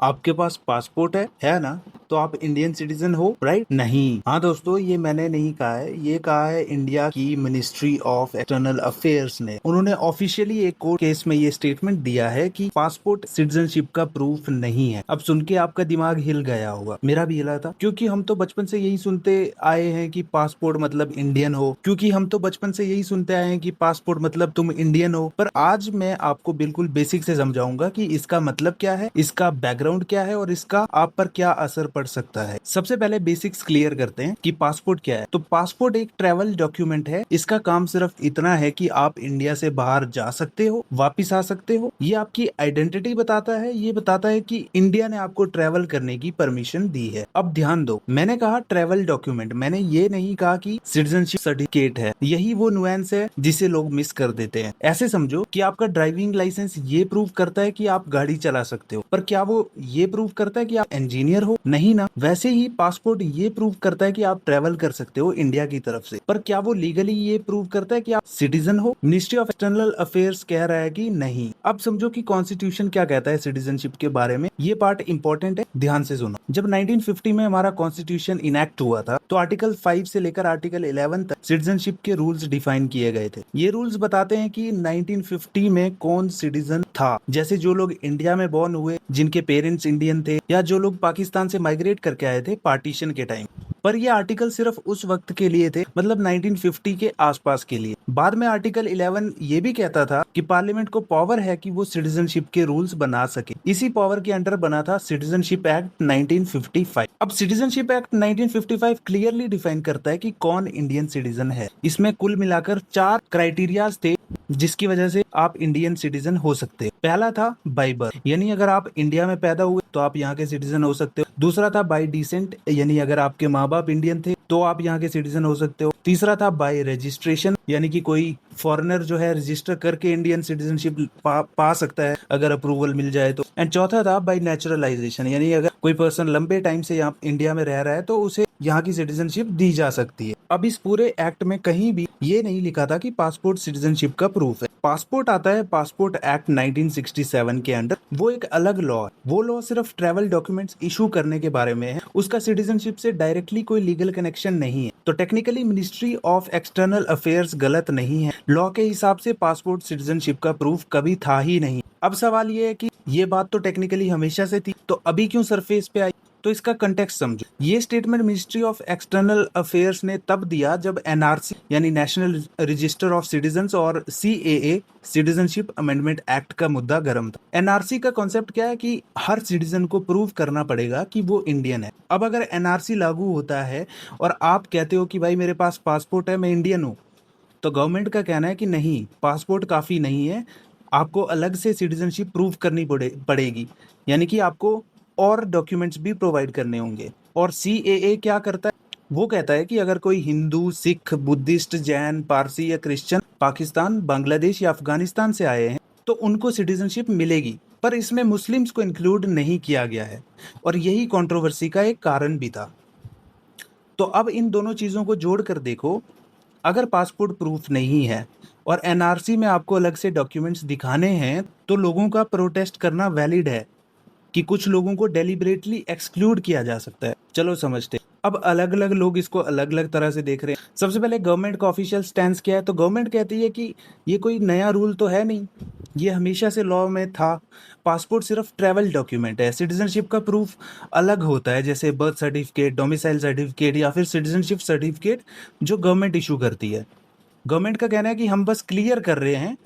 आपके पास पासपोर्ट है ना? तो आप इंडियन सिटीजन हो, राइट? नहीं। हाँ दोस्तों, ये मैंने नहीं कहा है, ये कहा है इंडिया की मिनिस्ट्री ऑफ एक्सटर्नल अफेयर्स ने। उन्होंने ऑफिशियली एक कोर्ट केस में ये स्टेटमेंट दिया है कि पासपोर्ट सिटीजनशिप का प्रूफ नहीं है। अब सुन के आपका दिमाग हिल गया होगा, मेरा भी हिला था, क्योंकि हम तो बचपन से यही सुनते आए हैं कि पासपोर्ट मतलब इंडियन हो, क्योंकि हम तो बचपन से यही सुनते आए हैं कि पासपोर्ट मतलब तुम इंडियन हो। पर आज मैं आपको बिल्कुल बेसिक से समझाऊंगा कि इसका मतलब क्या है, इसका बैकग्राउंड क्या है और इसका आप पर क्या असर पड़ सकता है। सबसे पहले बेसिक्स क्लियर करते हैं कि पासपोर्ट क्या है। तो पासपोर्ट एक ट्रैवल डॉक्यूमेंट है। इसका काम सिर्फ इतना है कि आप इंडिया से बाहर जा सकते हो, वापिस आ सकते हो। ये आपकी आइडेंटिटी बताता है, ये बताता है कि इंडिया ने आपको ट्रैवल करने की परमिशन दी है। अब ध्यान दो, मैंने कहा ट्रैवल डॉक्यूमेंट, मैंने ये नहीं कहा कि सिटीजनशिप सर्टिफिकेट है। यही वो नुएंस है जिसे लोग मिस कर देते हैं। ऐसे समझो कि आपका ड्राइविंग लाइसेंस ये प्रूव करता है कि आप गाड़ी चला सकते हो, पर क्या वो ये प्रूव करता है कि आप इंजीनियर हो? नहीं ना। वैसे ही पासपोर्ट ये प्रूव करता है कि आप ट्रेवल कर सकते हो इंडिया की तरफ से, पर क्या वो लीगली ये प्रूव करता है कि आप सिटीजन हो? मिनिस्ट्री ऑफ एक्सटर्नल अफेयर्स कह रहा है कि नहीं। अब समझो कि कॉन्स्टिट्यूशन क्या कहता है सिटीजनशिप के बारे में। ये पार्ट इंपॉर्टेंट है, ध्यान से सुनो। जब 1950 में हमारा कॉन्स्टिट्यूशन इनैक्ट हुआ था, तो आर्टिकल 5 से लेकर आर्टिकल 11 तक सिटीजनशिप के रूल्स डिफाइन किए गए थे। ये रूल्स बताते हैं कि 1950 में कौन सिटीजन था। जैसे जो लोग इंडिया में बॉर्न हुए, जिनके पेरेंट्स इंडियन थे, या जो लोग पाकिस्तान से माइग्रेट करके आए थे पार्टीशन के टाइम। पर ये आर्टिकल सिर्फ उस वक्त के लिए थे, मतलब 1950 के आसपास के लिए। बाद में आर्टिकल 11 ये भी कहता था कि पार्लियामेंट को पावर है कि वो सिटीजनशिप के रूल्स बना सके। इसी पावर के अंडर बना था सिटीजनशिप एक्ट 1955। अब सिटीजनशिप एक्ट 1955 क्लियरली डिफाइन करता है कि कौन इंडियन सिटीजन है। इसमें कुल मिलाकर 4 क्राइटेरियाज थे जिसकी वजह से आप इंडियन सिटीजन हो सकते हैं। पहला था बाय बर्थ, यानी अगर आप इंडिया में पैदा हुए तो आप यहाँ के सिटीजन हो सकते हो। दूसरा था बाय डिसेंट, यानी अगर आपके माँ बाप इंडियन थे तो आप यहाँ के सिटीजन हो सकते हो। तीसरा था बाय रजिस्ट्रेशन, यानी कि कोई फॉरेनर जो है रजिस्टर करके इंडियन सिटीजनशिप पा सकता है अगर अप्रूवल मिल जाए तो। एंड चौथा था बाय नेचुरलाइजेशन, यानी अगर कोई पर्सन लंबे टाइम से यहाँ इंडिया में रह रहा है तो उसे यहाँ की सिटीजनशिप दी जा सकती है। अब इस पूरे एक्ट में कहीं भी ये नहीं लिखा था कि पासपोर्ट सिटीजनशिप का प्रूफ है। पासपोर्ट आता है पासपोर्ट एक्ट 1967 के अंडर। वो एक अलग लॉ है। वो लॉ सिर्फ ट्रैवल डॉक्यूमेंट्स इशू करने के बारे में है, उसका सिटीजनशिप से डायरेक्टली कोई लीगल कनेक्शन नहीं है। तो technically ministry of external affairs गलत नहीं है। लॉ के हिसाब से पासपोर्ट सिटीजनशिप का प्रूफ कभी था ही नहीं। अब सवाल ये है कि ये बात तो टेक्निकली हमेशा से थी, तो अभी क्यों सरफेस पे आई? तो इसका कंटेक्स्ट समझो। ये statement ministry of external affairs ने तब दिया जब एनआरसी यानी नेशनल रजिस्टर ऑफ सिटीजन्स और सीएए सिटीजनशिप अमेंडमेंट एक्ट का मुद्दा गर्म था। एनआरसी का कॉन्सेप्ट क्या है कि हर सिटीजन को प्रूव करना पड़ेगा कि वो इंडियन है। अब अगर एनआरसी लागू होता है और आप कहते हो कि भाई मेरे पास पासपोर्ट है, मैं इंडियन हूँ, तो गवर्नमेंट का कहना है कि नहीं, पासपोर्ट काफी नहीं है, आपको अलग से सिटीजनशिप प्रूव करनी पड़ेगी, यानी कि आपको और डॉक्यूमेंट्स भी प्रोवाइड करने होंगे। और सीएए क्या करता है? वो कहता है कि अगर कोई हिंदू, सिख, बुद्धिस्ट, जैन, पारसी या क्रिश्चियन पाकिस्तान, बांग्लादेश या अफगानिस्तान से आए हैं तो उनको सिटीजनशिप मिलेगी, पर इसमें मुस्लिम्स को इंक्लूड नहीं किया गया है। और यही कंट्रोवर्सी का एक कारण भी था। तो अब इन दोनों चीजों को जोड़ कर देखो, अगर पासपोर्ट प्रूफ नहीं है और एनआरसी में आपको अलग से डॉक्यूमेंट्स दिखाने हैं, तो लोगों का प्रोटेस्ट करना वैलिड है कि कुछ लोगों को डेलिबरेटली एक्सक्लूड किया जा सकता है। चलो समझते हैं। अब अलग अलग लोग इसको अलग अलग तरह से देख रहे हैं। सबसे पहले गवर्नमेंट का ऑफिशियल स्टैंड क्या है? तो गवर्नमेंट कहती है कि ये कोई नया रूल तो है नहीं, ये हमेशा से लॉ में था। पासपोर्ट सिर्फ ट्रैवल डॉक्यूमेंट है। सिटीजनशिप का प्रूफ अलग होता है, जैसे बर्थ सर्टिफिकेट, डोमिसाइल सर्टिफिकेट या फिर सिटीजनशिप सर्टिफिकेट जो गवर्नमेंट इशू करती है। गवर्नमेंट का कहना है कि हम बस क्लियर कर रहे हैं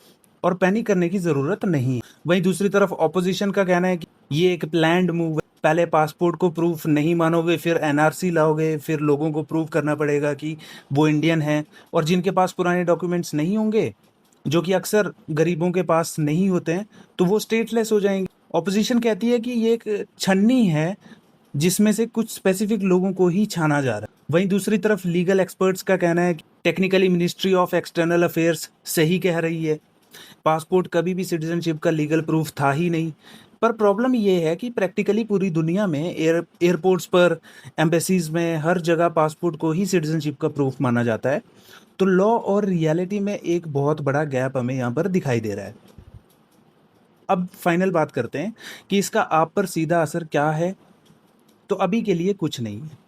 और पैनिक करने की जरूरत नहीं है। वहीं दूसरी तरफ ऑपोजिशन का कहना है कि ये एक प्लान्ड मूव है। पहले पासपोर्ट को प्रूफ नहीं मानोगे, फिर एनआरसी लाओगे, फिर लोगों को प्रूव करना पड़ेगा कि वो इंडियन है। और जिनके पास पुराने डॉक्यूमेंट्स नहीं होंगे, जो कि अक्सर गरीबों के पास नहीं होते हैं, तो वो स्टेटलेस हो जाएंगे। ऑपोजिशन कहती है कि ये एक छन्नी है जिसमें से कुछ स्पेसिफिक लोगों को ही छाना जा रहा है। वहीं दूसरी तरफ लीगल एक्सपर्ट्स का कहना है कि technically ministry of external affairs सही कह रही है, पासपोर्ट कभी भी सिटीजनशिप का लीगल प्रूफ था ही नहीं। पर प्रॉब्लम यह है कि प्रैक्टिकली पूरी दुनिया में एयरपोर्ट्स पर, एम्बेसीज में, हर जगह पासपोर्ट को ही सिटीजनशिप का प्रूफ माना जाता है। तो लॉ और रियलिटी में एक बहुत बड़ा गैप हमें यहाँ पर दिखाई दे रहा है। अब फाइनल बात करते हैं कि इसका आप पर सीधा असर क्या है। तो अभी के लिए कुछ नहीं है।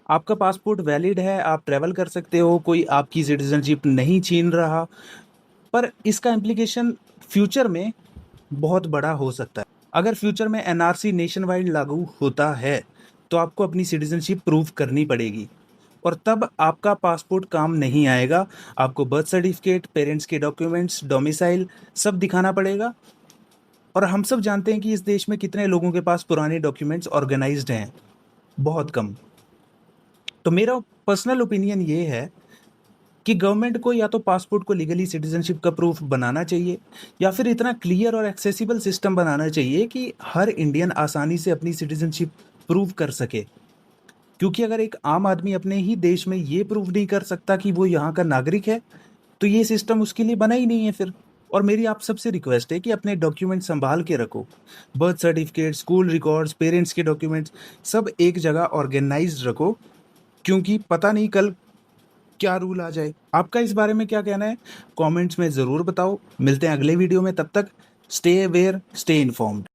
आपका पासपोर्ट वैलिड है, आप ट्रैवल कर सकते हो, कोई आपकी सिटीजनशिप नहीं छीन रहा। पर इसका इम्प्लीकेशन फ्यूचर में बहुत बड़ा हो सकता है। अगर फ्यूचर में एनआरसी नेशन वाइड लागू होता है तो आपको अपनी सिटीजनशिप प्रूव करनी पड़ेगी, और तब आपका पासपोर्ट काम नहीं आएगा। आपको बर्थ सर्टिफिकेट, पेरेंट्स के डॉक्यूमेंट्स, डोमिसाइल सब दिखाना पड़ेगा। और हम सब जानते हैं कि इस देश में कितने लोगों के पास पुराने डॉक्यूमेंट्स ऑर्गेनाइज्ड हैं, बहुत कम। तो मेरा पर्सनल ओपिनियन ये है कि गवर्नमेंट को या तो पासपोर्ट को लीगली सिटीजनशिप का प्रूफ बनाना चाहिए, या फिर इतना क्लियर और एक्सेसिबल सिस्टम बनाना चाहिए कि हर इंडियन आसानी से अपनी सिटीजनशिप प्रूव कर सके। क्योंकि अगर एक आम आदमी अपने ही देश में ये प्रूव नहीं कर सकता कि वो यहाँ का नागरिक है, तो ये सिस्टम उसके लिए बना ही नहीं है फिर। और मेरी आप सबसे रिक्वेस्ट है कि अपने डॉक्यूमेंट संभाल के रखो। Birth certificate, school records, parents के डॉक्यूमेंट्स सब एक जगह ऑर्गेनाइज्ड रखो, क्योंकि पता नहीं कल क्या रूल आ जाए। आपका इस बारे में क्या कहना है, कमेंट्स में ज़रूर बताओ। मिलते हैं अगले वीडियो में, तब तक स्टे अवेयर, स्टे इन्फॉर्म्ड।